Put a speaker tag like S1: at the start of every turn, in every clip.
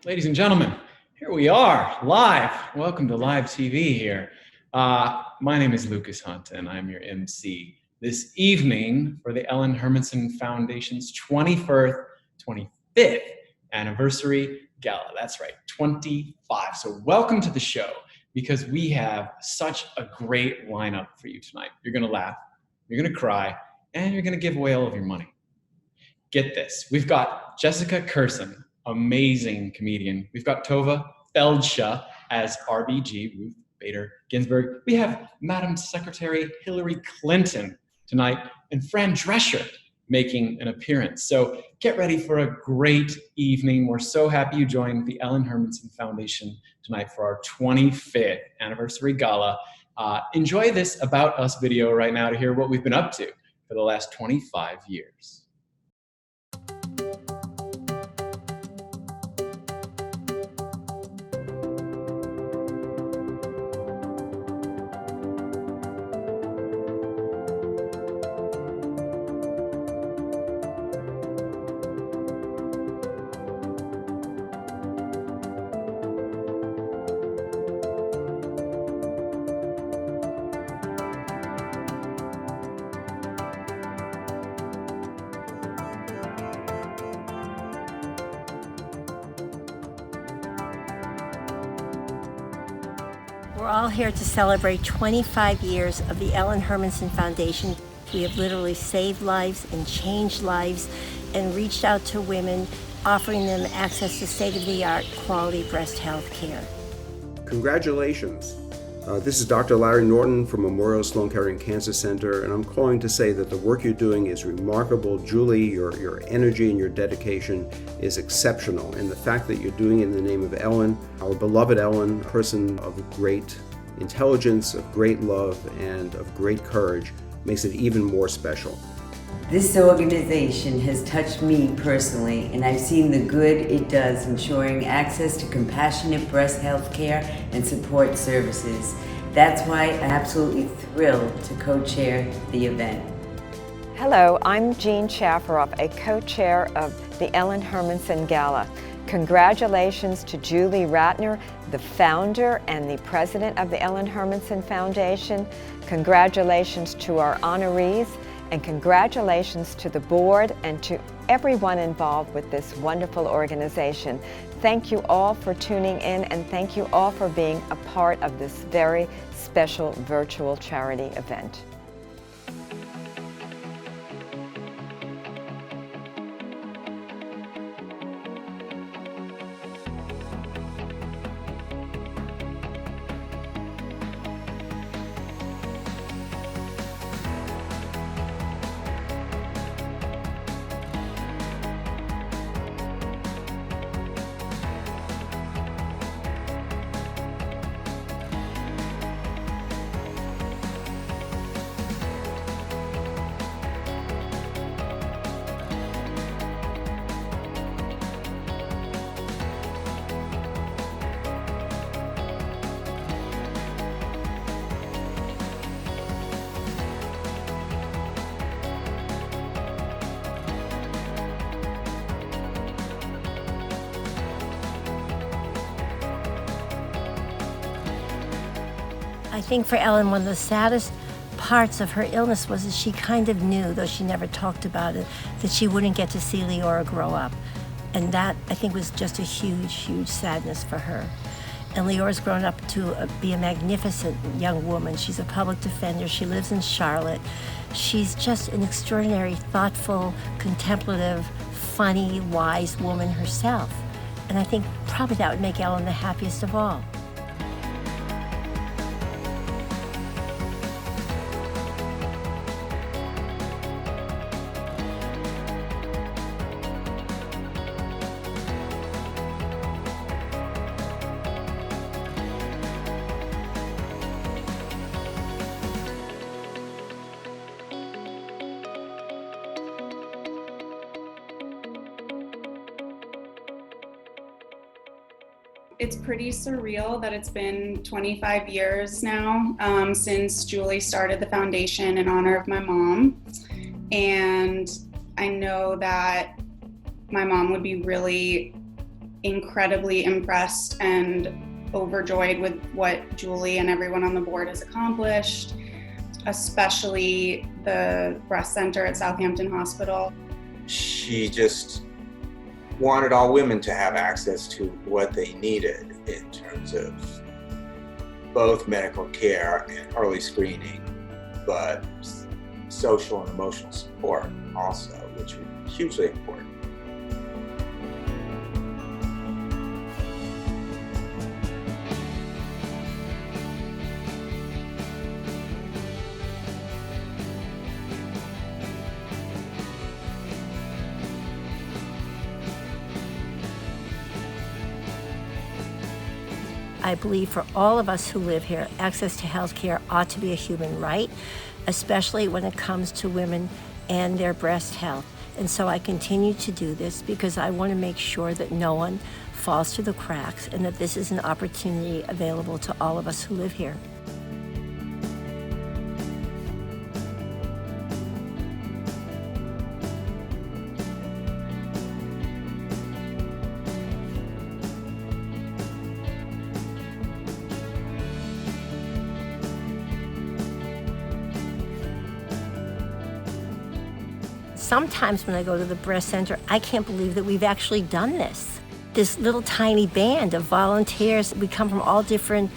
S1: Ladies and gentlemen, here we are, live. Welcome to live TV here. My name is Lucas Hunt, and I'm your MC this evening for the Ellen Hermanson Foundation's 25th anniversary gala. That's right, 25. So welcome to the show, because we have such a great lineup for you tonight. You're going to laugh, you're going to cry, and you're going to give away all of your money. Get this. We've got Jessica Curson, amazing comedian. We've got Tova Feldsha as RBG, Ruth Bader Ginsburg. We have Madam Secretary Hillary Clinton tonight, and Fran Drescher making an appearance. So get ready for a great evening. We're so happy you joined the Ellen Hermanson Foundation tonight for our 25th anniversary gala. Enjoy this About Us video right now to hear what we've been up to for the last 25 years.
S2: We're all here to celebrate 25 years of the Ellen Hermanson Foundation. We have literally saved lives and changed lives and reached out to women, offering them access to state-of-the-art quality breast health care.
S3: Congratulations. This is Dr. Larry Norton from Memorial Sloan Kettering Cancer Center, and I'm calling to say that the work you're doing is remarkable. Julie, your energy and your dedication is exceptional, and the fact that you're doing it in the name of Ellen, our beloved Ellen, a person of great intelligence, of great love, and of great courage, makes it even more special.
S4: This organization has touched me personally, and I've seen the good it does ensuring access to compassionate breast health care and support services. That's why I'm absolutely thrilled to co-chair the event.
S5: Hello, I'm Jean Chaferoff, a co-chair of the Ellen Hermanson Gala. Congratulations to Julie Ratner, the founder and the president of the Ellen Hermanson Foundation. Congratulations to our honorees, and congratulations to the board and to everyone involved with this wonderful organization. Thank you all for tuning in, and thank you all for being a part of this very special virtual charity event.
S2: I think for Ellen, one of the saddest parts of her illness was that she kind of knew, though she never talked about it, that she wouldn't get to see Leora grow up. And that, I think, was just a huge, huge sadness for her. And Leora's grown up to be a magnificent young woman. She's a public defender. She lives in Charlotte. She's just an extraordinary, thoughtful, contemplative, funny, wise woman herself. And I think probably that would make Ellen the happiest of all.
S6: It's pretty surreal that it's been 25 years now since Julie started the foundation in honor of my mom. And I know that my mom would be really incredibly impressed and overjoyed with what Julie and everyone on the board has accomplished, especially the breast center at Southampton Hospital.
S7: She just wanted all women to have access to what they needed in terms of both medical care and early screening, but social and emotional support also, which was hugely important.
S2: I believe for all of us who live here, access to health care ought to be a human right, especially when it comes to women and their breast health. And so I continue to do this because I want to make sure that no one falls through the cracks and that this is an opportunity available to all of us who live here. Sometimes when I go to the breast center, I can't believe that we've actually done this. This little tiny band of volunteers, we come from all different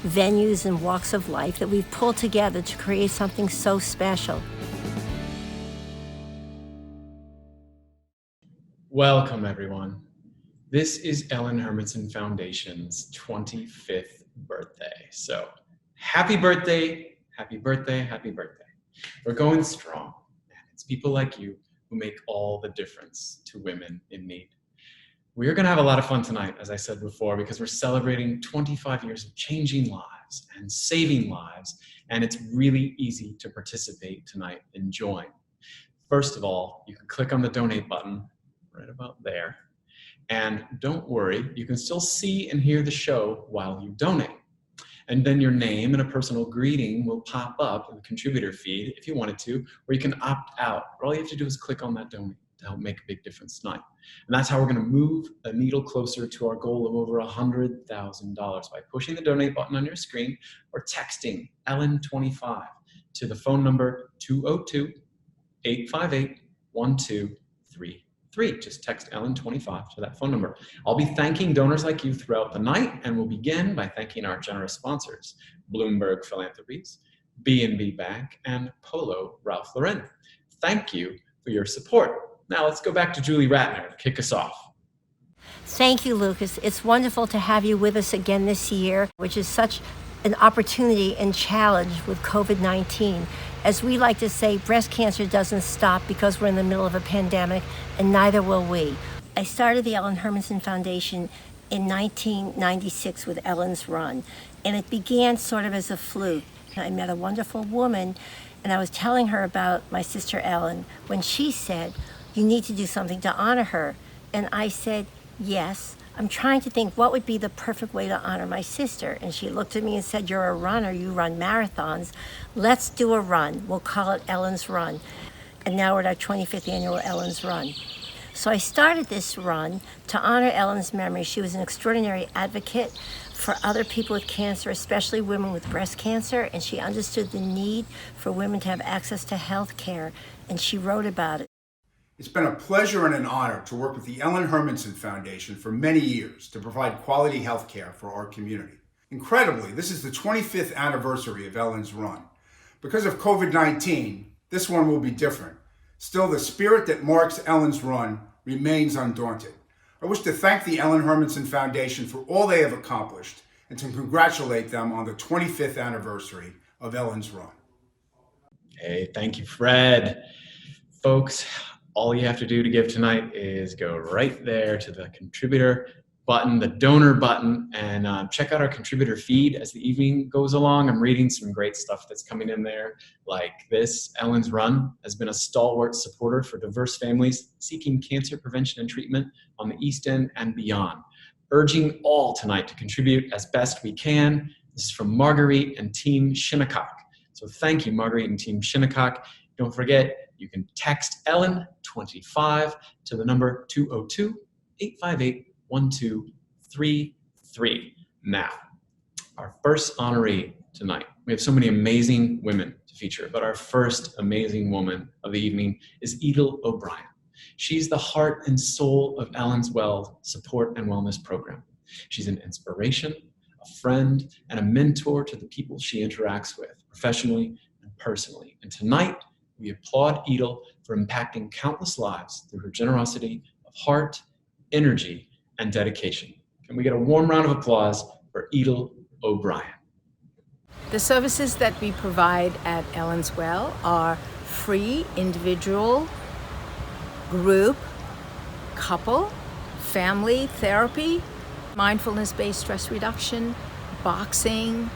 S2: venues and walks of life that we've pulled together to create something so special.
S1: Welcome, everyone. This is Ellen Hermanson Foundation's 25th birthday. So happy birthday, happy birthday, happy birthday. We're going strong. It's people like you who make all the difference to women in need. We're going to have a lot of fun tonight, as I said before, because we're celebrating 25 years of changing lives and saving lives, and it's really easy to participate tonight and join. First of all, you can click on the donate button right about there, and don't worry, you can still see and hear the show while you donate. And then your name and a personal greeting will pop up in the contributor feed if you wanted to, or you can opt out. All you have to do is click on that donate to help make a big difference tonight. And that's how we're gonna move the needle closer to our goal of over $100,000 by pushing the donate button on your screen or texting Ellen25 to the phone number 202-858-1233. Just text Ellen25 to that phone number. I'll be thanking donors like you throughout the night, and we'll begin by thanking our generous sponsors, Bloomberg Philanthropies, B&B Bank, and Polo Ralph Lauren. Thank you for your support. Now let's go back to Julie Ratner to kick us off.
S2: Thank you, Lucas. It's wonderful to have you with us again this year, which is such an opportunity and challenge with COVID-19. As we like to say, breast cancer doesn't stop because we're in the middle of a pandemic, and neither will we. I started the Ellen Hermanson Foundation in 1996 with Ellen's Run, and it began sort of as a fluke. I met a wonderful woman, and I was telling her about my sister Ellen when she said, "You need to do something to honor her." And I said, "Yes, I'm trying to think what would be the perfect way to honor my sister." And she looked at me and said, "You're a runner, you run marathons. Let's do a run. We'll call it Ellen's Run." And now we're at our 25th annual Ellen's Run. So I started this run to honor Ellen's memory. She was an extraordinary advocate for other people with cancer, especially women with breast cancer, and she understood the need for women to have access to health care, and she wrote about it.
S8: It's been a pleasure and an honor to work with the Ellen Hermanson Foundation for many years to provide quality health care for our community. Incredibly, this is the 25th anniversary of Ellen's Run. Because of COVID-19, this one will be different. Still, the spirit that marks Ellen's Run remains undaunted. I wish to thank the Ellen Hermanson Foundation for all they have accomplished and to congratulate them on the 25th anniversary of Ellen's Run.
S1: Hey, thank you, Fred. Folks, all you have to do to give tonight is go right there to the contributor button, the donor button, and check out our contributor feed as the evening goes along. I'm reading some great stuff that's coming in there, like this. Ellen's Run has been a stalwart supporter for diverse families seeking cancer prevention and treatment on the East End and beyond. Urging all tonight to contribute as best we can. This is from Marguerite and Team Shinnecock. So thank you, Marguerite and Team Shinnecock. Don't forget, you can text Ellen25 to the number 202-858-1233. 1, 2, 3, 3. Now, our first honoree tonight. We have so many amazing women to feature, but our first amazing woman of the evening is Edel O'Brien. She's the heart and soul of Ellen's Well Support and Wellness Program. She's an inspiration, a friend, and a mentor to the people she interacts with, professionally and personally. And tonight, we applaud Edel for impacting countless lives through her generosity of heart, energy, and dedication. Can we get a warm round of applause for Edel O'Brien?
S9: The services that we provide at Ellen's Well are free individual, group, couple, family therapy, mindfulness-based stress reduction, boxing,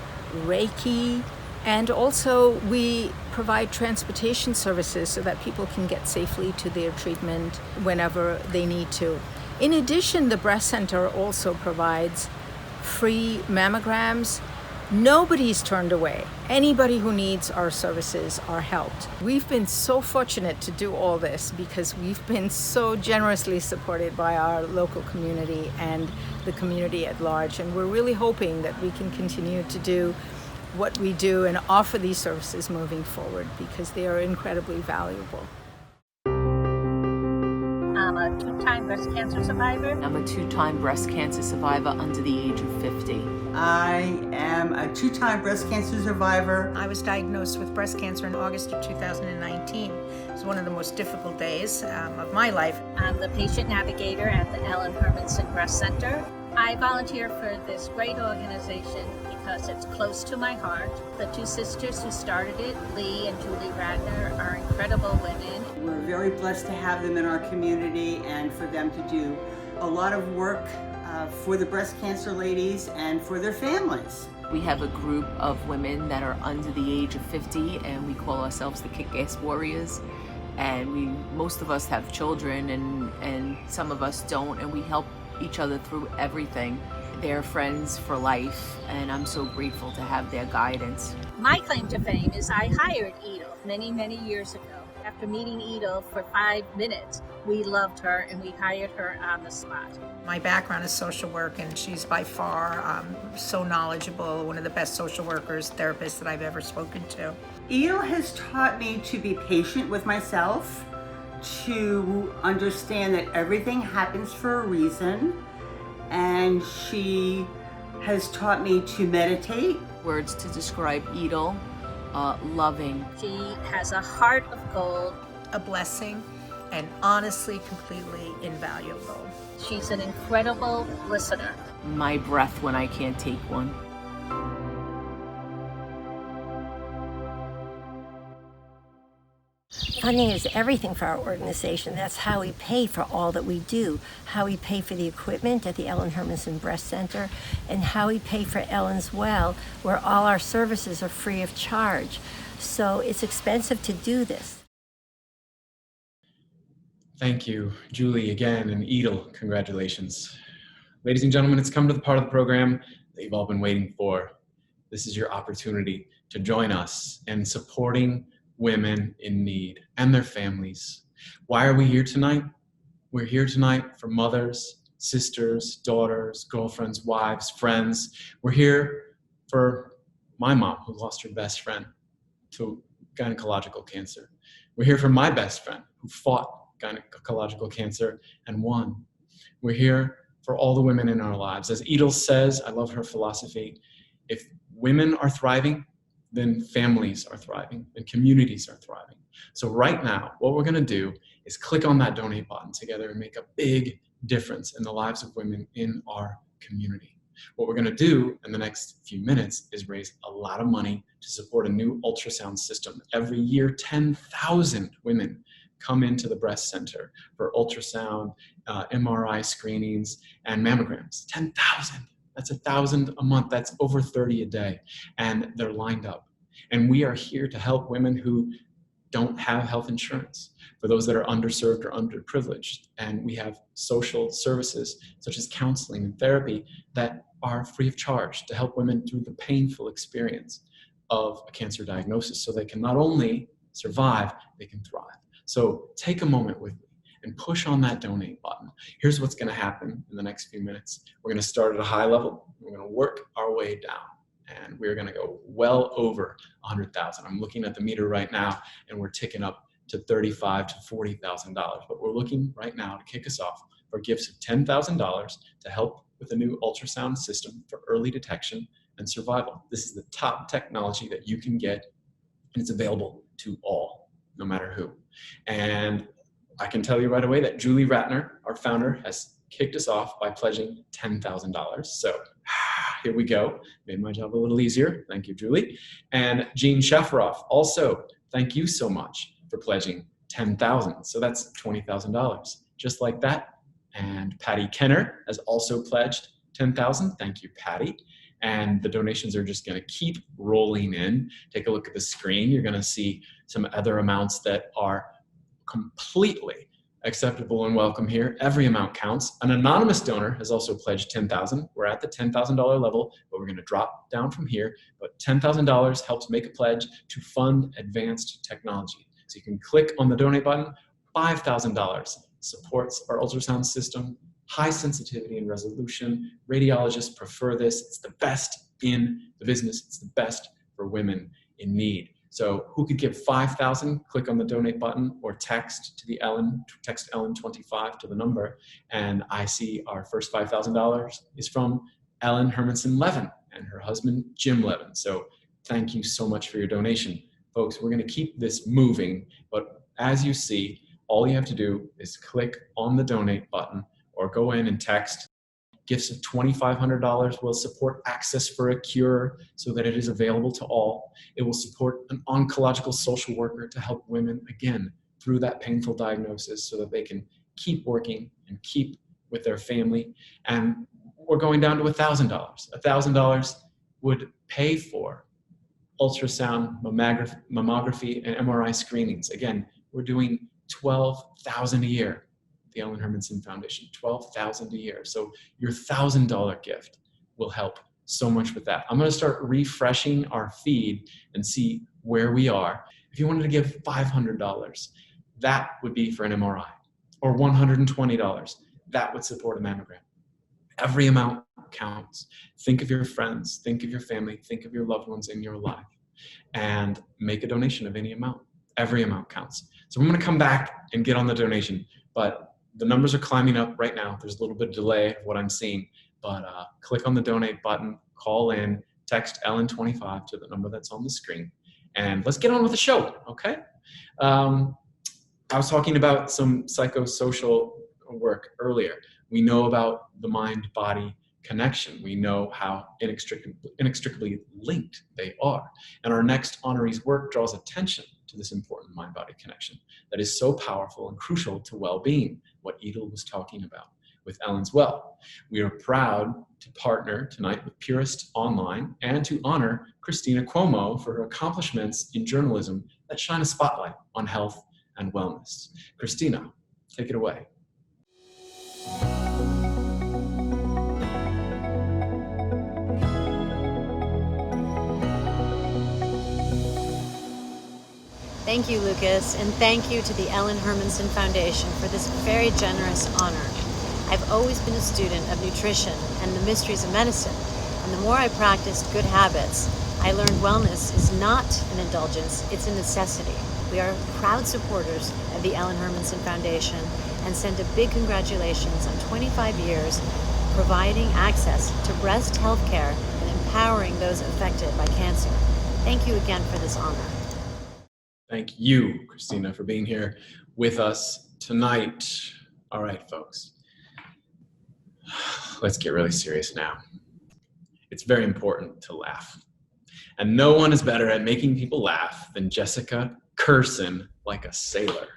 S9: Reiki, and also we provide transportation services so that people can get safely to their treatment whenever they need to. In addition, the breast center also provides free mammograms. Nobody's turned away. Anybody who needs our services are helped. We've been so fortunate to do all this because we've been so generously supported by our local community and the community at large. And we're really hoping that we can continue to do what we do and offer these services moving forward because they are incredibly valuable.
S2: I'm a two-time breast cancer survivor.
S10: I'm a two-time breast cancer survivor under the age of 50.
S11: I am a two-time breast cancer survivor.
S9: I was diagnosed with breast cancer in August of 2019. It was one of the most difficult days of my life.
S2: I'm the patient navigator at the Ellen Hermanson Breast Center. I volunteer for this great organization because it's close to my heart. The two sisters who started it, Lee and Julie Ratner, are incredible women.
S11: We're very blessed to have them in our community and for them to do a lot of work for the breast cancer ladies and for their families.
S10: We have a group of women that are under the age of 50 and we call ourselves the Kick-Ass Warriors. And most of us have children and some of us don't, and we help each other through everything. They're friends for life, and I'm so grateful to have their guidance.
S2: My claim to fame is I hired Edel many, many years ago. After meeting Edel for 5 minutes, we loved her and we hired her on the spot.
S9: My background is social work, and she's by far so knowledgeable, one of the best social workers, therapists that I've ever spoken to.
S11: Edel has taught me to be patient with myself, to understand that everything happens for a reason, and she has taught me to meditate.
S10: Words to describe Edel, loving.
S2: She has a heart of gold.
S9: A blessing, and honestly, completely invaluable.
S2: She's an incredible listener.
S10: My breath when I can't take one.
S2: Funding is everything for our organization. That's how we pay for all that we do, how we pay for the equipment at the Ellen Hermanson Breast Center, and how we pay for Ellen's Well, where all our services are free of charge. So it's expensive to do this.
S1: Thank you, Julie, again, and Edel, congratulations. Ladies and gentlemen, it's come to the part of the program that you've all been waiting for. This is your opportunity to join us in supporting women in need and their families. Why are we here tonight? We're here tonight for mothers, sisters, daughters, girlfriends, wives, friends. We're here for my mom, who lost her best friend to gynecological cancer. We're here for my best friend, who fought gynecological cancer and won. We're here for all the women in our lives. As Edel says, I love her philosophy, if women are thriving, then families are thriving and communities are thriving. So right now, what we're gonna do is click on that donate button together and make a big difference in the lives of women in our community. What we're gonna do in the next few minutes is raise a lot of money to support a new ultrasound system. Every year, 10,000 women come into the breast center for ultrasound, MRI screenings, and mammograms. 10,000. That's 1,000 a month. That's over 30 a day. And they're lined up. And we are here to help women who don't have health insurance, for those that are underserved or underprivileged. And we have social services such as counseling and therapy that are free of charge to help women through the painful experience of a cancer diagnosis so they can not only survive, they can thrive. So take a moment with me and push on that donate button. Here's what's going to happen in the next few minutes. We're going to start at a high level. We're going to work our way down, and we're going to go well over 100,000. I'm looking at the meter right now, and we're ticking up to $35,000 to $40,000. But we're looking right now to kick us off for gifts of $10,000 to help with a new ultrasound system for early detection and survival. This is the top technology that you can get, and it's available to all, no matter who. And I can tell you right away that Julie Ratner, our founder, has kicked us off by pledging $10,000. So here we go. Made my job a little easier. Thank you, Julie. And Jean Shafaroff, also, thank you so much for pledging $10,000. So that's $20,000, just like that. And Patty Kenner has also pledged $10,000. Thank you, Patty. And the donations are just going to keep rolling in. Take a look at the screen. You're going to see some other amounts that are completely acceptable and welcome here. Every amount counts. An anonymous donor has also pledged $10,000. We're at the $10,000 level, but we're going to drop down from here. But $10,000 helps make a pledge to fund advanced technology. So you can click on the donate button. $5,000 supports our ultrasound system. High sensitivity and resolution. Radiologists prefer this. It's the best in the business. It's the best for women in need. So who could give $5,000? Click on the donate button or text Ellen 25 to the number. And I see our first $5,000 is from Ellen Hermanson Levin and her husband, Jim Levin. So thank you so much for your donation. Folks, we're gonna keep this moving, but as you see, all you have to do is click on the donate button or go in and text. Gifts of $2,500 will support access for a cure so that it is available to all. It will support an oncological social worker to help women, again, through that painful diagnosis so that they can keep working and keep with their family. And we're going down to $1,000. $1,000 would pay for ultrasound, mammography, and MRI screenings. Again, we're doing $12,000 a year. The Ellen Hermanson Foundation, $12,000 a year. So your $1,000 gift will help so much with that. I'm going to start refreshing our feed and see where we are. If you wanted to give $500, that would be for an MRI, or $120, that would support a mammogram. Every amount counts. Think of your friends, think of your family, think of your loved ones in your life, and make a donation of any amount. Every amount counts. So I'm going to come back and get on the donation, but the numbers are climbing up right now. There's a little bit of delay of what I'm seeing, but click on the donate button, call in, text Ellen 25 to the number that's on the screen, and let's get on with the show, okay? I was talking about some psychosocial work earlier. We know about the mind-body connection. We know how inextricably linked they are. And our next honoree's work draws attention to this important mind-body connection that is so powerful and crucial to well-being, what Edel was talking about with Ellen's Well. We are proud to partner tonight with Purist Online and to honor Christina Cuomo for her accomplishments in journalism that shine a spotlight on health and wellness. Christina, take it away.
S12: Thank you, Lucas, and thank you to the Ellen Hermanson Foundation for this very generous honor. I've always been a student of nutrition and the mysteries of medicine, and the more I practiced good habits, I learned wellness is not an indulgence, it's a necessity. We are proud supporters of the Ellen Hermanson Foundation and send a big congratulations on 25 years providing access to breast health care and empowering those affected by cancer. Thank you again for this honor.
S1: Thank you, Christina, for being here with us tonight. All right, folks, let's get really serious now. It's very important to laugh. And no one is better at making people laugh than Jessica Curson, like a sailor.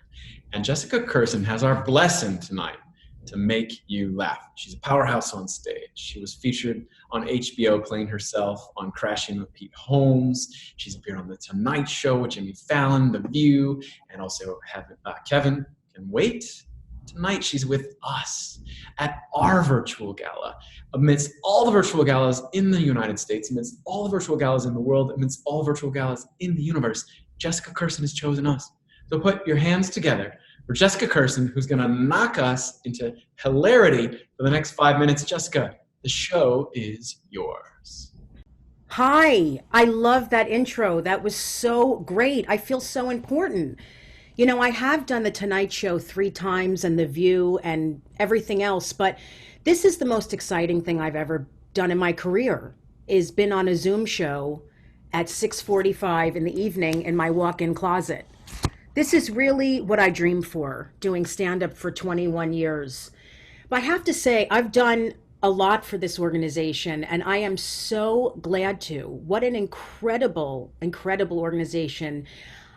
S1: And Jessica Curson has our blessing tonight to make you laugh. She's a powerhouse on stage. She was featured on HBO playing herself on Crashing with Pete Holmes. She's appeared on The Tonight Show with Jimmy Fallon, The View, and also Kevin Can Wait. Tonight she's with us at our virtual gala. Amidst all the virtual galas in the United States, amidst all the virtual galas in the world, amidst all virtual galas in the universe, Jessica Curson has chosen us. So put your hands together for Jessica Curson, who's going to knock us into hilarity for the next 5 minutes. Jessica, the show is yours.
S13: Hi, I love that intro. That was so great. I feel so important. You know, I have done The Tonight Show 3 times and The View and everything else, but this is the most exciting thing I've ever done in my career, is been on a Zoom show at 6:45 in the evening in my walk-in closet. This is really what I dreamed for, doing stand-up for 21 years. But I have to say, I've done a lot for this organization, and I am so glad to. What an incredible, incredible organization.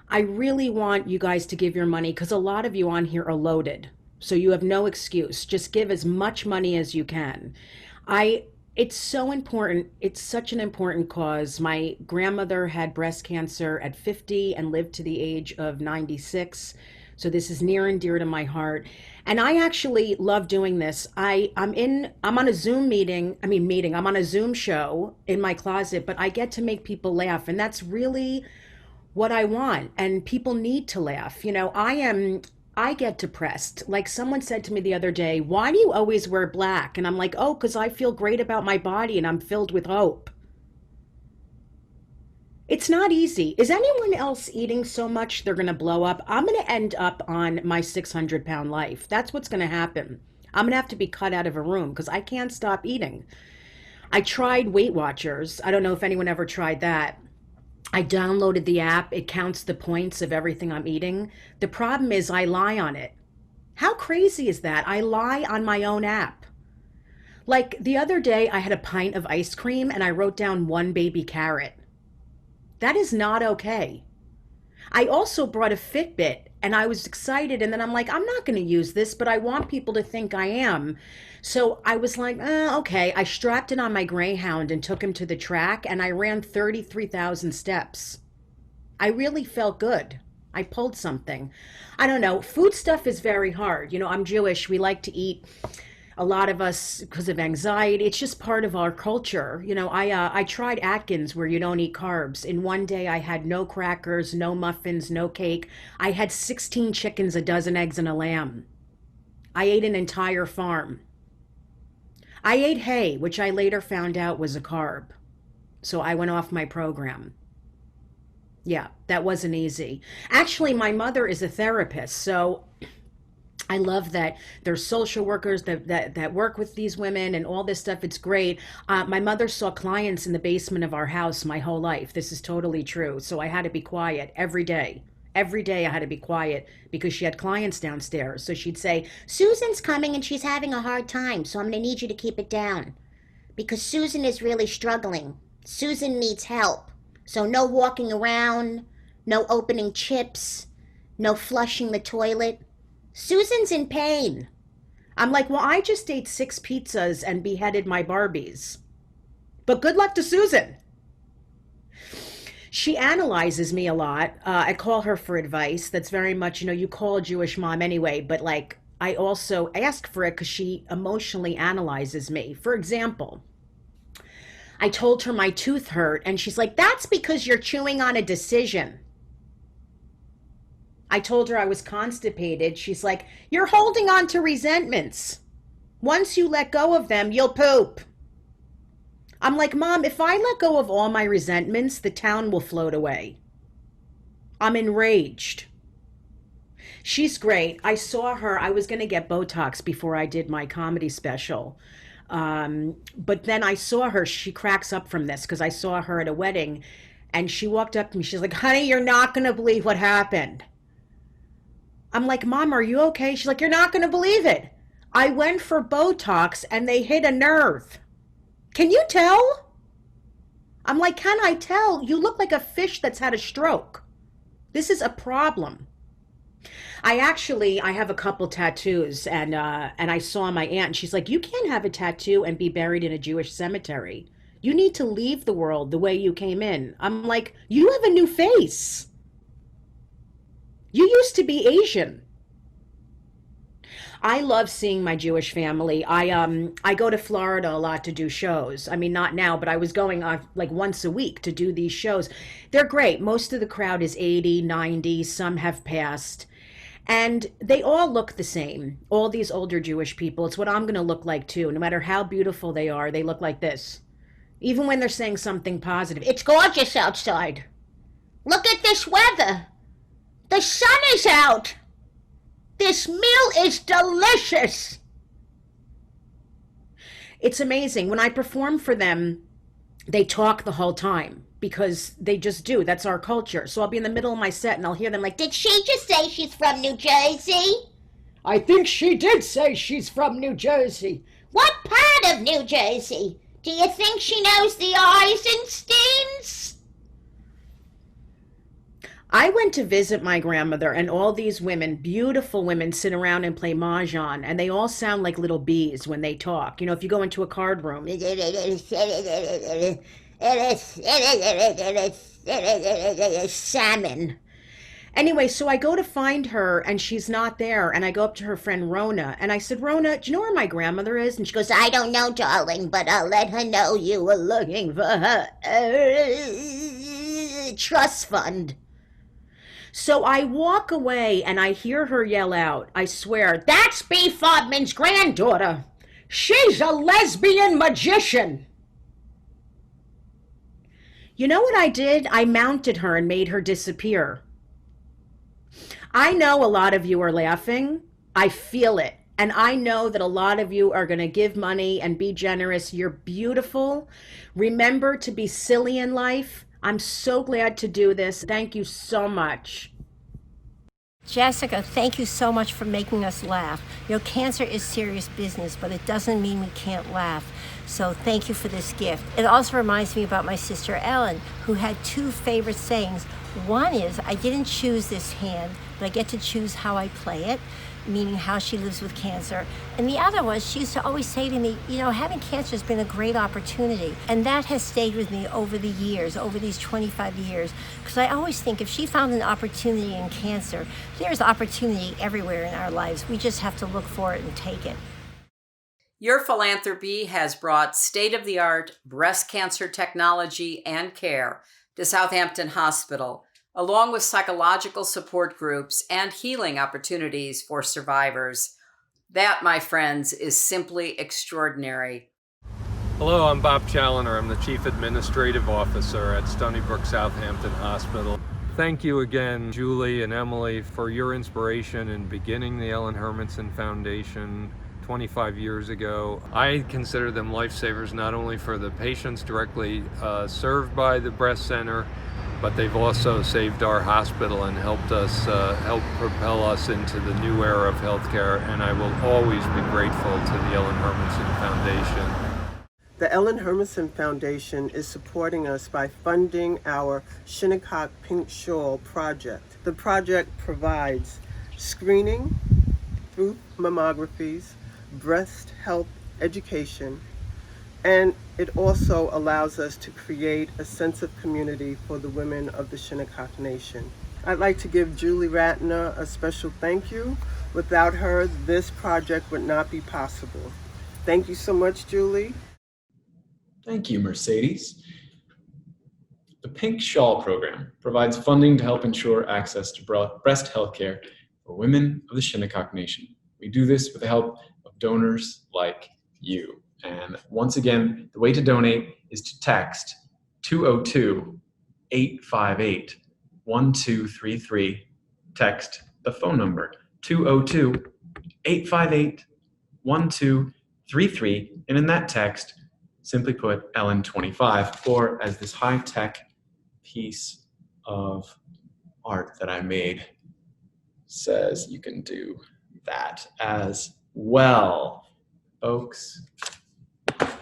S13: I really want you guys to give your money, because a lot of you on here are loaded. So you have no excuse. Just give as much money as you can. It's so important. It's such an important cause. My grandmother had breast cancer at 50 and lived to the age of 96. So this is near and dear to my heart. And I actually love doing this. I'm on a Zoom I'm on a Zoom show in my closet, but I get to make people laugh. And that's really what I want. And people need to laugh. You know, I get depressed. Like someone said to me the other day, why do you always wear black? And I'm like, oh, because I feel great about my body and I'm filled with hope. It's not easy. Is anyone else eating so much they're going to blow up? I'm going to end up on my 600-pound life. That's what's going to happen. I'm going to have to be cut out of a room because I can't stop eating. I tried Weight Watchers. I don't know if anyone ever tried that. I downloaded the app. It counts the points of everything I'm eating. The problem is I lie on it. How crazy is that? I lie on my own app. Like the other day, I had a pint of ice cream and I wrote down 1 baby carrot. That is not okay. I also brought a Fitbit and I was excited, and then I'm like, I'm not going to use this, but I want people to think I am. So I was like, okay. I strapped it on my Greyhound and took him to the track, and I ran 33,000 steps. I really felt good. I pulled something. I don't know. Food stuff is very hard. You know, I'm Jewish. We like to eat. A lot of us, because of anxiety, it's just part of our culture. You know, I tried Atkins, where you don't eat carbs. In one day, I had no crackers, no muffins, no cake. I had 16 chickens, a dozen eggs, and a lamb. I ate an entire farm. I ate hay, which I later found out was a carb. So I went off my program. Yeah, that wasn't easy. Actually, my mother is a therapist, so I love that there's social workers that work with these women and all this stuff. It's great. My mother saw clients in the basement of our house my whole life. This is totally true. So I had to be quiet every day. Every day I had to be quiet because she had clients downstairs. So she'd say, Susan's coming and she's having a hard time, so I'm going to need you to keep it down. Because Susan is really struggling. Susan needs help. So no walking around, no opening chips, no flushing the toilet. Susan's in pain. I'm like, well, I just ate 6 pizzas and beheaded my Barbies. But good luck to Susan. She analyzes me a lot. I call her for advice. That's very much, you know, you call a Jewish mom anyway, but like, I also ask for it because she emotionally analyzes me. For example, I told her my tooth hurt and she's like, that's because you're chewing on a decision. I told her I was constipated. She's like, you're holding on to resentments. Once you let go of them, you'll poop. I'm like, Mom, if I let go of all my resentments, the town will float away. I'm enraged. She's great. I saw her. I was going to get Botox before I did my comedy special. But then I saw her. She cracks up from this because I saw her at a wedding and she walked up to me. She's like, honey, you're not going to believe what happened. I'm like, Mom, are you okay? She's like, you're not going to believe it. I went for Botox and they hit a nerve. Can you tell? I'm like, can I tell? You look like a fish that's had a stroke. This is a problem. I have a couple tattoos and I saw my aunt and she's like, you can't have a tattoo and be buried in a Jewish cemetery. You need to leave the world the way you came in. I'm like, you have a new face. You used to be Asian. I love seeing my Jewish family. I go to Florida a lot to do shows. I mean, not now, but I was going like once a week to do these shows. They're great. Most of the crowd is 80, 90. Some have passed. And they all look the same. All these older Jewish people, it's what I'm going to look like too. No matter how beautiful they are, they look like this. Even when they're saying something positive. It's gorgeous outside. Look at this weather. The sun is out. This meal is delicious. It's amazing. When I perform for them, they talk the whole time because they just do. That's our culture. So I'll be in the middle of my set and I'll hear them like, did she just say she's from New Jersey? I think she did say she's from New Jersey. What part of New Jersey? Do you think she knows the Eisensteins? I went to visit my grandmother, and all these women, beautiful women, sit around and play mahjong, and they all sound like little bees when they talk. You know, if you go into a card room, salmon. Anyway, so I go to find her, and she's not there, and I go up to her friend Rona, and I said, Rona, do you know where my grandmother is? And she goes, I don't know, darling, but I'll let her know you were looking for her trust fund. So I walk away and I hear her yell out, I swear, that's B. Fodman's granddaughter. She's a lesbian magician. You know what I did? I mounted her and made her disappear. I know a lot of you are laughing. I feel it. And I know that a lot of you are going to give money and be generous. You're beautiful. Remember to be silly in life. I'm so glad to do this. Thank you so much.
S2: Jessica, thank you so much for making us laugh. You know, cancer is serious business, but it doesn't mean we can't laugh. So thank you for this gift. It also reminds me about my sister Ellen, who had two favorite sayings. One is, I didn't choose this hand, but I get to choose how I play it, meaning how she lives with cancer. And the other was, she used to always say to me, you know, having cancer has been a great opportunity. And that has stayed with me over the years, over these 25 years. Because I always think if she found an opportunity in cancer, there's opportunity everywhere in our lives. We just have to look for it and take it.
S14: Your philanthropy has brought state-of-the-art breast cancer technology and care to Southampton Hospital, along with psychological support groups and healing opportunities for survivors. That, my friends, is simply extraordinary.
S15: Hello, I'm Bob Challoner. I'm the Chief Administrative Officer at Stony Brook Southampton Hospital. Thank you again, Julie and Emily, for your inspiration in beginning the Ellen Hermanson Foundation 25 years ago. I consider them lifesavers not only for the patients directly served by the breast center, but they've also saved our hospital and helped us, help propel us into the new era of healthcare, and I will always be grateful to the Ellen Hermanson Foundation.
S16: The Ellen Hermanson Foundation is supporting us by funding our Shinnecock Pink Shawl project. The project provides screening through mammographies, breast health education, and it also allows us to create a sense of community for the women of the Shinnecock Nation. I'd like to give Julie Ratner a special thank you. Without her, this project would not be possible. Thank you so much, Julie.
S1: Thank you, Mercedes. The Pink Shawl Program provides funding to help ensure access to breast health care for women of the Shinnecock Nation. We do this with the help of donors like you. And once again, the way to donate is to text 202-858-1233. Text the phone number 202-858-1233. And in that text, simply put Ellen25, or as this high-tech piece of art that I made says, you can do that as well. Folks,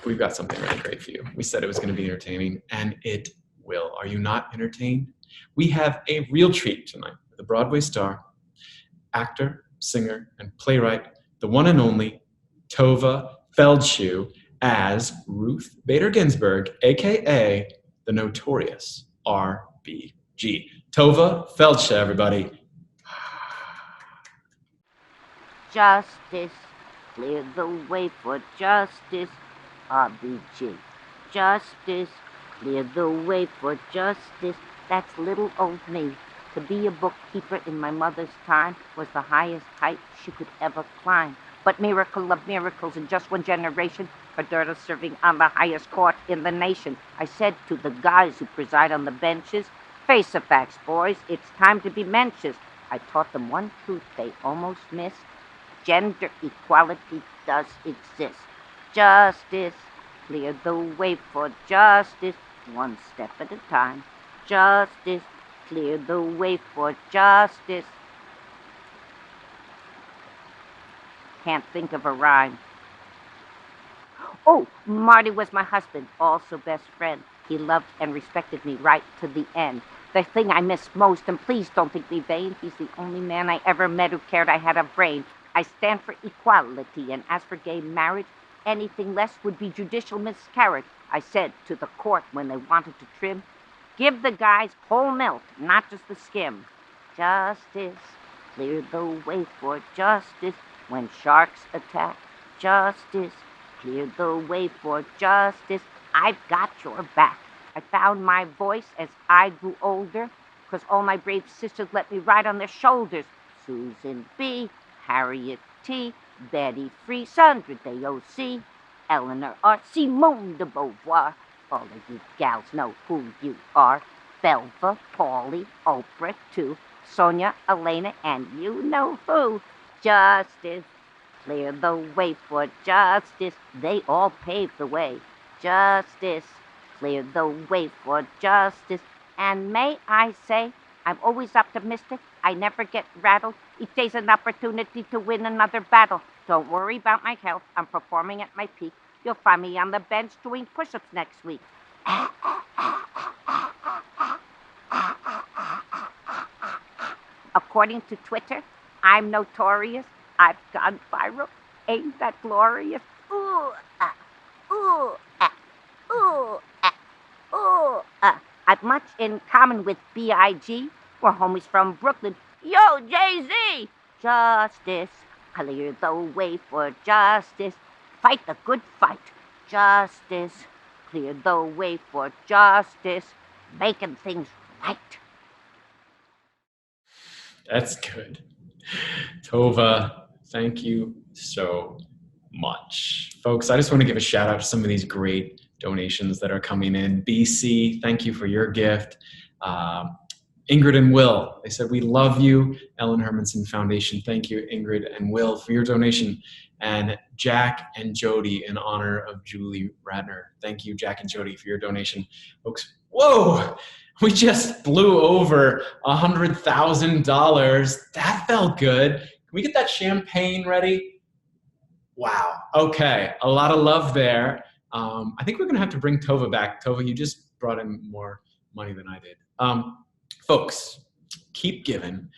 S1: we've got something really great for you. We said it was going to be entertaining, and it will. Are you not entertained? We have a real treat tonight with a Broadway star, actor, singer, and playwright, the one and only Tova Feldshuh, as Ruth Bader Ginsburg, aka the notorious RBG. Tova Feldshuh, everybody.
S17: Justice, clear the way for justice, RBG. Justice, clear the way for justice. That's little old me. To be a bookkeeper in my mother's time was the highest height she could ever climb. But miracle of miracles, in just one generation, her daughter serving on the highest court in the nation. I said to the guys who preside on the benches, face the facts, boys, it's time to be mentions. I taught them one truth they almost missed. Gender equality does exist. Justice, clear the way for justice, one step at a time. Justice, clear the way for justice. Can't think of a rhyme. Oh, Marty was my husband, also best friend. He loved and respected me right to the end. The thing I miss most, and please don't think me vain, he's the only man I ever met who cared I had a brain. I stand for equality, and as for gay marriage, anything less would be judicial miscarriage. I said to the court when they wanted to trim, give the guys whole milk, not just the skim. Justice, clear the way for justice when sharks attack. Justice, clear the way for justice. I've got your back. I found my voice as I grew older, 'cause all my brave sisters let me ride on their shoulders. Susan B., Harriet T., Betty Free, Sandra Day O.C., Eleanor R., Simone de Beauvoir. All of you gals know who you are. Belva, Paulie, Oprah, too. Sonia, Elena, and you know who. Justice, clear the way for justice. They all paved the way. Justice, clear the way for justice. And may I say, I'm always optimistic. I never get rattled. Each day's an opportunity to win another battle. Don't worry about my health. I'm performing at my peak. You'll find me on the bench doing push-ups next week. According to Twitter, I'm notorious. I've gone viral. Ain't that glorious? Ooh, ooh, ooh, ooh. I've much in common with B.I.G. We're homies from Brooklyn. Yo, Jay-Z! Justice, clear the way for justice. Fight the good fight. Justice, clear the way for justice. Making things right.
S1: That's good. Tova, thank you so much. Folks, I just want to give a shout out to some of these great donations that are coming in. BC, thank you for your gift. Ingrid and Will, they said, we love you. Ellen Hermanson Foundation, thank you, Ingrid and Will, for your donation. And Jack and Jody, in honor of Julie Radner. Thank you, Jack and Jody, for your donation. Folks, whoa, we just blew over $100,000. That felt good. Can we get that champagne ready? Wow, okay, a lot of love there. I think we're gonna have to bring Tova back. Tova, you just brought in more money than I did. Folks, keep giving,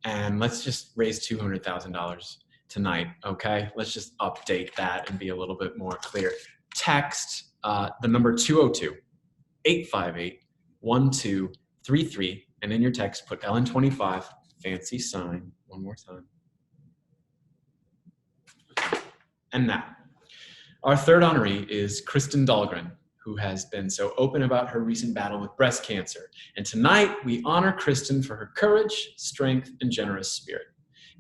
S1: and let's just raise $200,000 tonight, okay? Let's just update that and be a little bit more clear. Text the number 202-858-1233, and in your text put Ellen25, fancy sign, one more time. And now, our third honoree is Kristen Dahlgren, who has been so open about her recent battle with breast cancer. And tonight, we honor Kristen for her courage, strength, and generous spirit,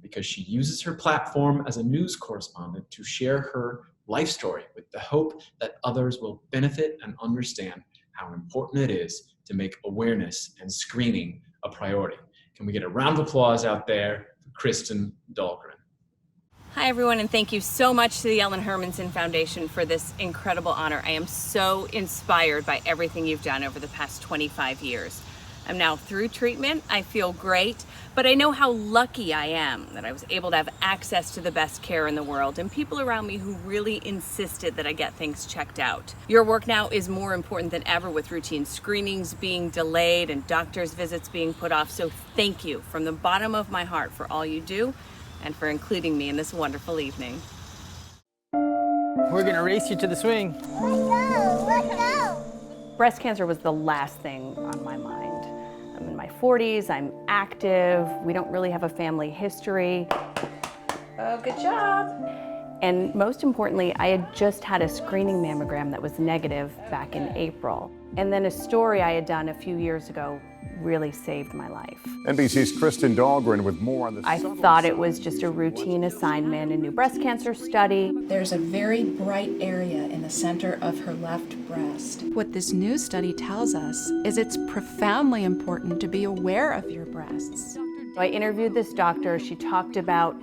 S1: because she uses her platform as a news correspondent to share her life story with the hope that others will benefit and understand how important it is to make awareness and screening a priority. Can we get a round of applause out there for Kristen Dahlgren?
S18: Hi everyone, and thank you so much to the Ellen Hermanson Foundation for this incredible honor. I am so inspired by everything you've done over the past 25 years. I'm now through treatment, I feel great, but I know how lucky I am that I was able to have access to the best care in the world and people around me who really insisted that I get things checked out. Your work now is more important than ever, with routine screenings being delayed and doctor's visits being put off, so thank you from the bottom of my heart for all you do and for including me in this wonderful evening.
S19: We're gonna race you to the swing.
S20: Let's go! Breast cancer was the last thing on my mind. I'm in my 40s, I'm active, we don't really have a family history.
S18: Oh, good job.
S20: And most importantly, I had just had a screening mammogram that was negative back in April. And then a story I had done a few years ago really saved my life.
S21: NBC's Kristen Dahlgren with more on this.
S20: I thought it was just a routine assignment, a new breast cancer study.
S22: There's a very bright area in the center of her left breast.
S23: What this new study tells us is it's profoundly important to be aware of your breasts.
S20: I interviewed this doctor. She talked about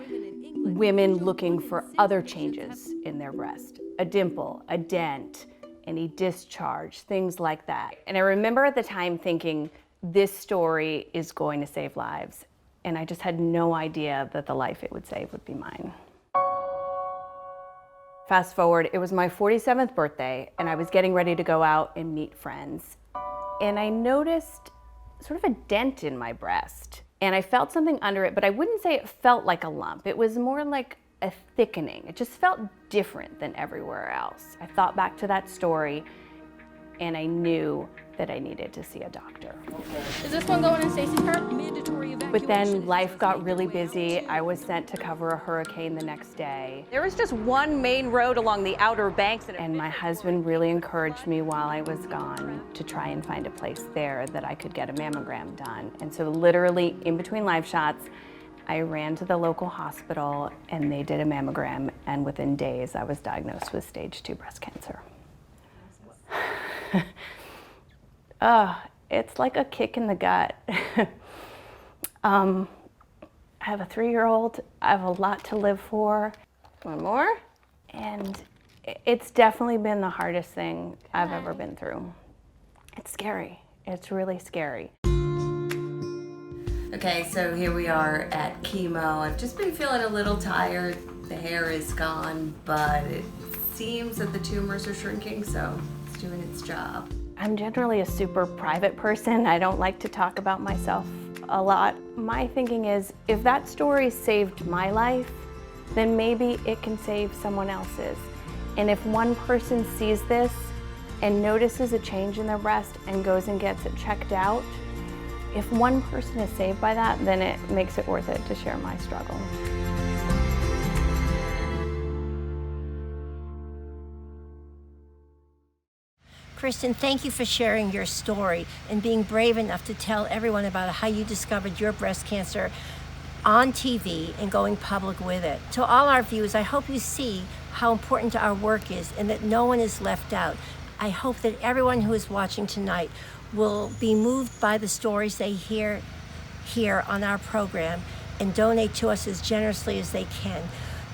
S20: women looking for other changes in their breast, a dimple, a dent, any discharge, things like that. And I remember at the time thinking, this story is going to save lives. And I just had no idea that the life it would save would be mine. Fast forward, it was my 47th birthday, and I was getting ready to go out and meet friends. And I noticed sort of a dent in my breast. And I felt something under it, but I wouldn't say it felt like a lump. It was more like a thickening. It just felt different than everywhere else. I thought back to that story, and I knew that I needed to see a doctor.
S22: Is this one going in Stacey's car?
S20: But then life got really busy. I was sent to cover a hurricane the next day.
S18: There was just one main road along the Outer Banks.
S20: And my husband really encouraged me while I was gone to try and find a place there that I could get a mammogram done. And so literally in between live shots, I ran to the local hospital and they did a mammogram, and within days I was diagnosed with stage 2 breast cancer. It's like a kick in the gut. I have a 3-year-old. I have a lot to live for. One more. And it's definitely been the hardest thing I've ever been through. It's scary. It's really scary.
S4: Okay, so here we are at chemo. I've just been feeling a little tired. The hair is gone, but it seems that the tumors are shrinking, so it's doing its job.
S20: I'm generally a super private person. I don't like to talk about myself a lot. My thinking is, if that story saved my life, then maybe it can save someone else's. And if one person sees this and notices a change in their breast and goes and gets it checked out, if one person is saved by that, then it makes it worth it to share my struggle.
S2: Kristen, thank you for sharing your story and being brave enough to tell everyone about how you discovered your breast cancer on TV and going public with it. To all our viewers, I hope you see how important our work is and that no one is left out. I hope that everyone who is watching tonight will be moved by the stories they hear here on our program and donate to us as generously as they can.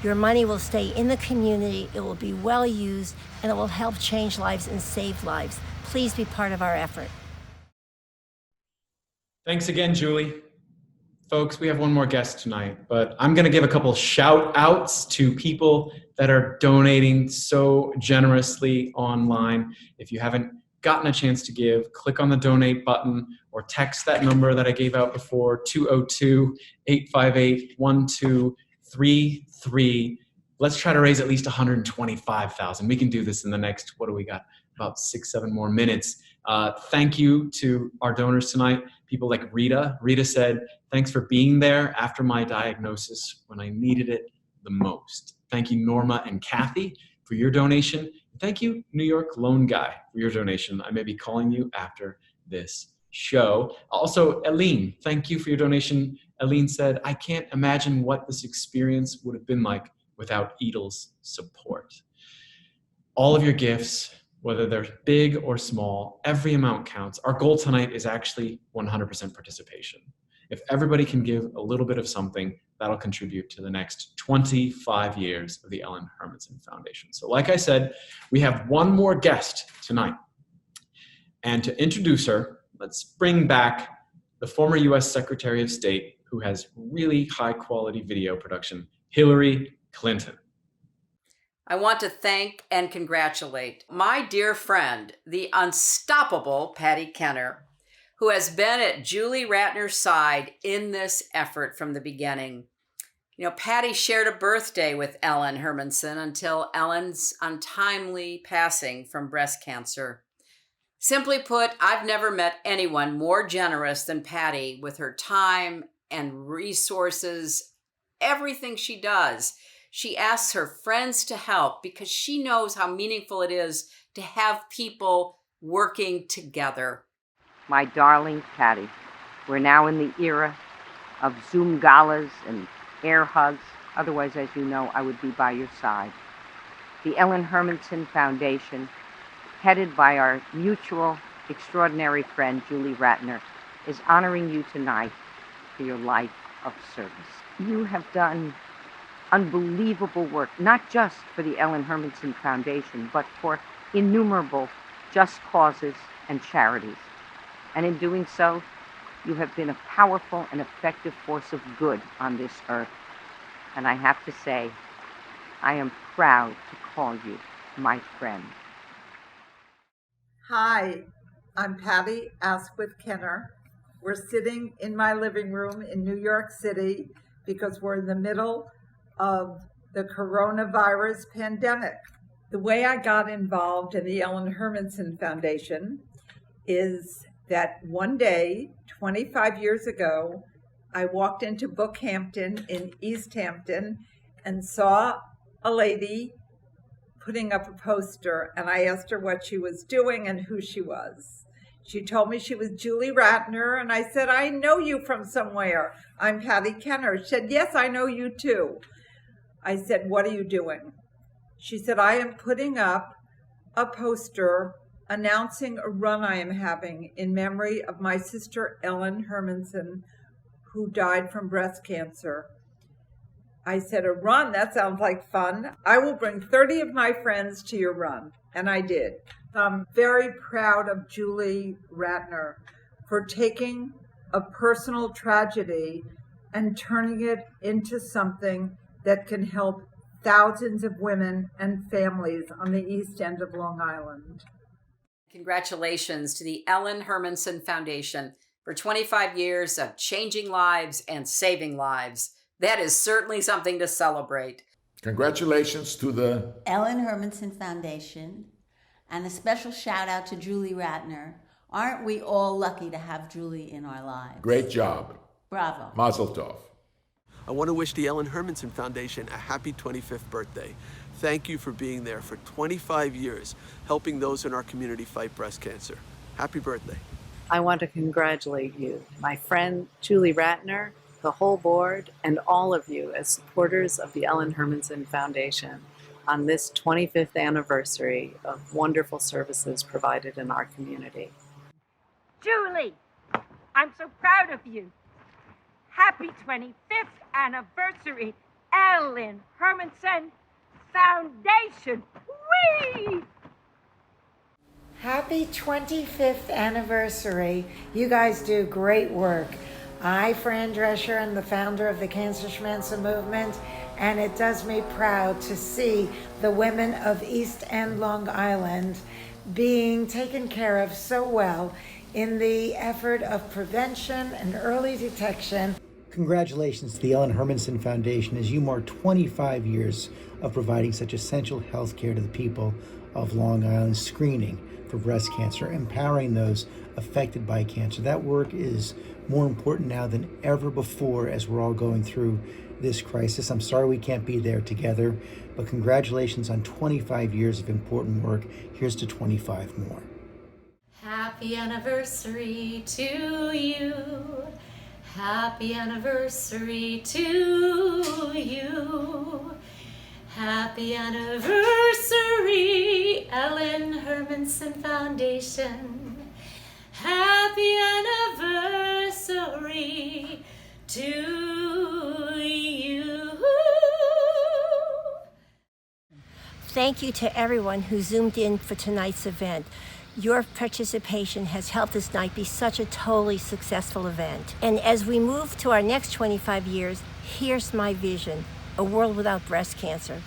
S2: Your money will stay in the community, it will be well used, and it will help change lives and save lives. Please be part of our effort.
S1: Thanks again, Julie. Folks, we have one more guest tonight, but I'm going to give a couple shout outs to people that are donating so generously online. If you haven't gotten a chance to give, click on the donate button or text that number that I gave out before, 202-858-1233. Let's try to raise at least $125,000. We can do this in the next, what do we got? About 6-7 more minutes. Thank you to our donors tonight. People like Rita. Rita said, thanks for being there after my diagnosis when I needed it the most. Thank you, Norma and Kathy, for your donation. Thank you, New York Loan Guy, for your donation. I may be calling you after this show. Also, Eileen, thank you for your donation. Eileen said, I can't imagine what this experience would have been like without Edel's support. All of your gifts, whether they're big or small, every amount counts. Our goal tonight is actually 100% participation. If everybody can give a little bit of something, that'll contribute to the next 25 years of the Ellen Hermanson Foundation. So like I said, we have one more guest tonight. And to introduce her, let's bring back the former US Secretary of State who has really high quality video production, Hillary Clinton.
S14: I want to thank and congratulate my dear friend, the unstoppable Patty Kenner, who has been at Julie Ratner's side in this effort from the beginning. You know, Patty shared a birthday with Ellen Hermanson until Ellen's untimely passing from breast cancer. Simply put, I've never met anyone more generous than Patty with her time and resources, everything she does. She asks her friends to help because she knows how meaningful it is to have people working together.
S17: My darling Patty, we're now in the era of Zoom galas and air hugs. Otherwise, as you know, I would be by your side. The Ellen Hermanson Foundation, headed by our mutual extraordinary friend Julie Ratner, is honoring you tonight for your life of service. You have done unbelievable work, not just for the Ellen Hermanson Foundation, but for innumerable just causes and charities. And in doing so, you have been a powerful and effective force of good on this earth. And I have to say, I am proud to call you my friend.
S3: Hi, I'm Patty Asquith Kenner. We're sitting in my living room in New York City because we're in the middle of the coronavirus pandemic. The way I got involved in the Ellen Hermanson Foundation is that one day, 25 years ago, I walked into Bookhampton in East Hampton and saw a lady putting up a poster, and I asked her what she was doing and who she was. She told me she was Julie Ratner, and I said, I know you from somewhere. I'm Patty Kenner. She said, yes, I know you too. I said, what are you doing? She said, I am putting up a poster announcing a run I am having in memory of my sister Ellen Hermanson, who died from breast cancer. I said, a run? That sounds like fun. I will bring 30 of my friends to your run. And I did. I'm very proud of Julie Ratner for taking a personal tragedy and turning it into something that can help thousands of women and families on the East End of Long Island.
S14: Congratulations to the Ellen Hermanson Foundation for 25 years of changing lives and saving lives. That is certainly something to celebrate.
S5: Congratulations to the
S6: Ellen Hermanson Foundation, and a special shout out to Julie Ratner. Aren't we all lucky to have Julie in our lives?
S5: great job.
S6: Bravo.
S5: Mazel tov.
S24: I want to wish the Ellen Hermanson Foundation a happy 25th birthday. Thank you for being there for 25 years, helping those in our community fight breast cancer. Happy birthday.
S25: I want to congratulate you, my friend Julie Ratner, the whole board, and all of you as supporters of the Ellen Hermanson Foundation on this 25th anniversary of wonderful services provided in our community.
S17: Julie, I'm so proud of you. Happy 25th anniversary, Ellen Hermanson Foundation. Whee!
S26: Happy 25th anniversary. You guys do great work. I, Fran Drescher, am the founder of the Cancer Schmancer movement, and it does me proud to see the women of East End, Long Island being taken care of so well in the effort of prevention and early detection.
S27: Congratulations to the Ellen Hermanson Foundation as you mark 25 years of providing such essential health care to the people of Long Island, screening for breast cancer, empowering those affected by cancer. That work is more important now than ever before as we're all going through this crisis. I'm sorry we can't be there together, but congratulations on 25 years of important work. Here's to 25 more.
S28: Happy anniversary to you. Happy anniversary to you. Happy anniversary, Ellen Hermanson Foundation. Happy anniversary to you.
S2: Thank you to everyone who zoomed in for tonight's event. Your participation has helped this night be such a totally successful event. And as we move to our next 25 years, here's my vision: a world without breast cancer.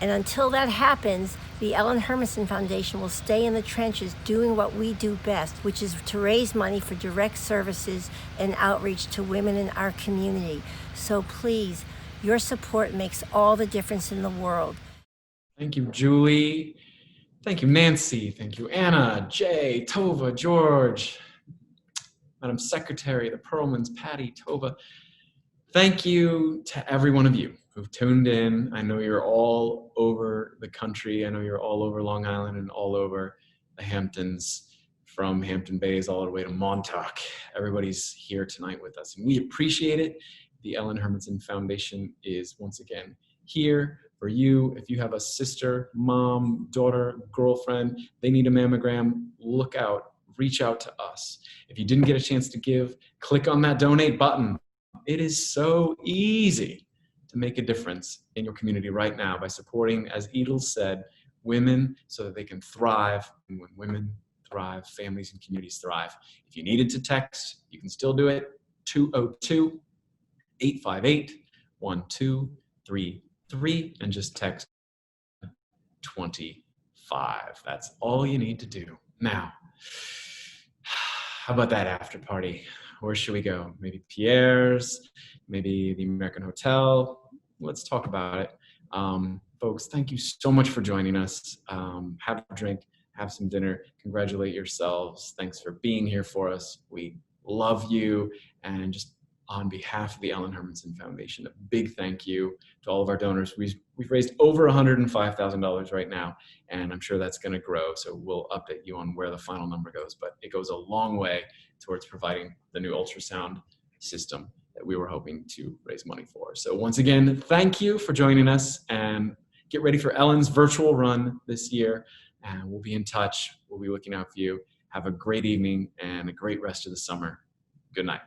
S2: And until that happens, the Ellen Hermanson Foundation will stay in the trenches doing what we do best, which is to raise money for direct services and outreach to women in our community. So please, your support makes all the difference in the world.
S1: Thank you, Julie. Thank you, Nancy. Thank you, Anna, Jay, Tova, George, Madam Secretary, the Perlmans, Patty, Tova. Thank you to every one of you who've tuned in. I know you're all over the country. I know you're all over Long Island and all over the Hamptons from Hampton Bays all the way to Montauk. Everybody's here tonight with us, and we appreciate it. The Ellen Hermanson Foundation is once again here for you. If you have a sister, mom, daughter, girlfriend, they need a mammogram, look out, reach out to us. If you didn't get a chance to give, click on that donate button. It is so easy to make a difference in your community right now by supporting, as Edel said, women so that they can thrive. And when women thrive, families and communities thrive. If you needed to text, you can still do it. 202-858-1233 and just text 25. That's all you need to do. Now, how about that after party? Where should we go? Maybe Pierre's, maybe the American Hotel. Let's talk about it. Folks, thank you so much for joining us. Have a drink, have some dinner, congratulate yourselves. Thanks for being here for us. We love you. And just on behalf of the Ellen Hermanson Foundation, a big thank you to all of our donors. We've raised over $105,000 right now, and I'm sure that's going to grow. So we'll update you on where the final number goes, but it goes a long way towards providing the new ultrasound system that we were hoping to raise money for. So once again, thank you for joining us, and get ready for Ellen's virtual run this year. And we'll be in touch. We'll be looking out for you. Have a great evening and a great rest of the summer. Good night.